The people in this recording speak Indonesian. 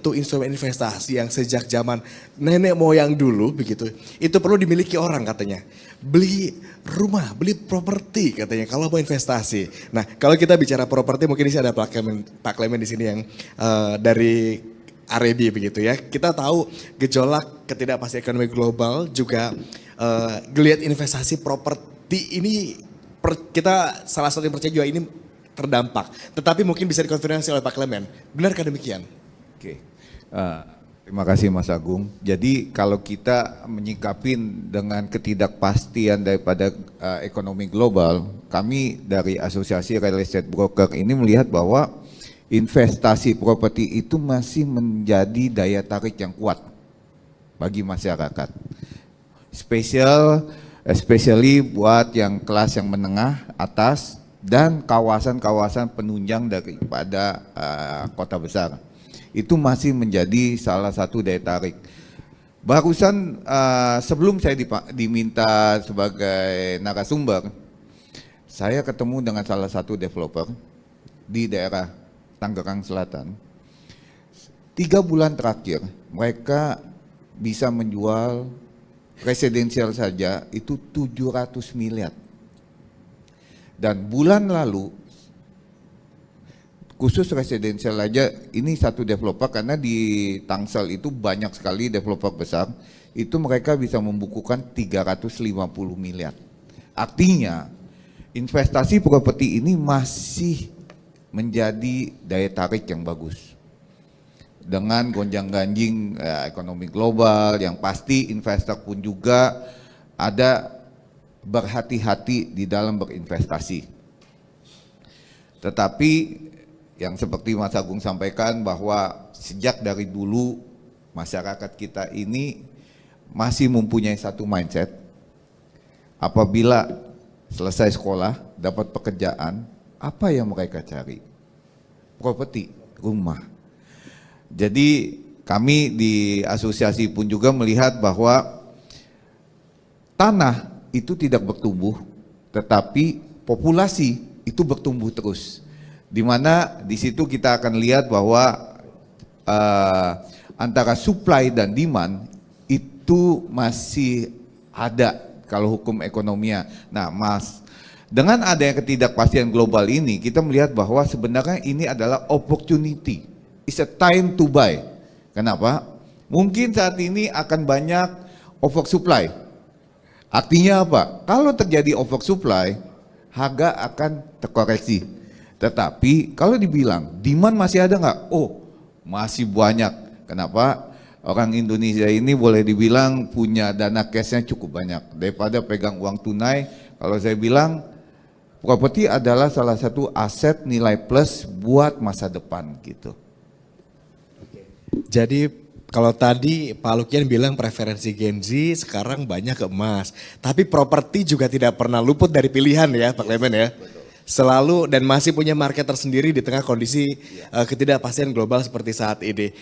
Itu instrumen investasi yang sejak zaman nenek moyang dulu begitu, itu perlu dimiliki orang katanya. Beli rumah, beli properti katanya kalau mau investasi. Nah kalau kita bicara properti mungkin di sini ada Pak Clement di sini yang dari Arebi begitu ya. Kita tahu gejolak ketidakpastian ekonomi global juga geliat investasi properti ini kita salah satu yang percaya juga ini terdampak. Tetapi mungkin bisa dikonfirmasi oleh Pak Clement. Benarkah demikian? Oke, terima kasih Mas Agung. Jadi kalau kita menyikapin dengan ketidakpastian daripada ekonomi global, kami dari Asosiasi Real Estate Broker ini melihat bahwa investasi properti itu masih menjadi daya tarik yang kuat bagi masyarakat. Especially buat yang kelas yang menengah atas dan kawasan-kawasan penunjang daripada kota besar. Itu masih menjadi salah satu daya tarik. Barusan sebelum saya diminta sebagai narasumber, saya ketemu dengan salah satu developer di daerah Tangerang Selatan. 3 bulan terakhir mereka bisa menjual residensial saja itu 700 miliar. Dan bulan lalu khusus residensial aja ini satu developer, karena di Tangsel itu banyak sekali developer besar, itu mereka bisa membukukan 350 miliar. Artinya investasi properti ini masih menjadi daya tarik yang bagus. Dengan gonjang-ganjing ekonomi global yang pasti investor pun juga ada berhati-hati di dalam berinvestasi. Tetapi yang seperti Mas Agung sampaikan bahwa sejak dari dulu masyarakat kita ini masih mempunyai satu mindset, apabila selesai sekolah dapat pekerjaan, apa yang mereka cari? Properti, rumah. Jadi kami di asosiasi pun juga melihat bahwa tanah itu tidak bertumbuh, tetapi populasi itu bertumbuh terus. Di mana di situ kita akan lihat bahwa antara supply dan demand itu masih ada kalau hukum ekonominya. Nah, Mas, dengan adanya ketidakpastian global ini, kita melihat bahwa sebenarnya ini adalah opportunity. It's a time to buy. Kenapa? Mungkin saat ini akan banyak oversupply. Artinya apa? Kalau terjadi oversupply, harga akan terkoreksi. Tetapi kalau dibilang demand masih ada nggak? Oh, masih banyak. Kenapa? Orang Indonesia ini boleh dibilang punya dana cashnya cukup banyak daripada pegang uang tunai. Kalau saya bilang properti adalah salah satu aset nilai plus buat masa depan gitu. Jadi kalau tadi Pak Lukian bilang preferensi Gen Z sekarang banyak ke emas. Tapi properti juga tidak pernah luput dari pilihan ya Pak Clement ya. Betul. Selalu dan masih punya market tersendiri di tengah kondisi ketidakpastian global seperti saat ini.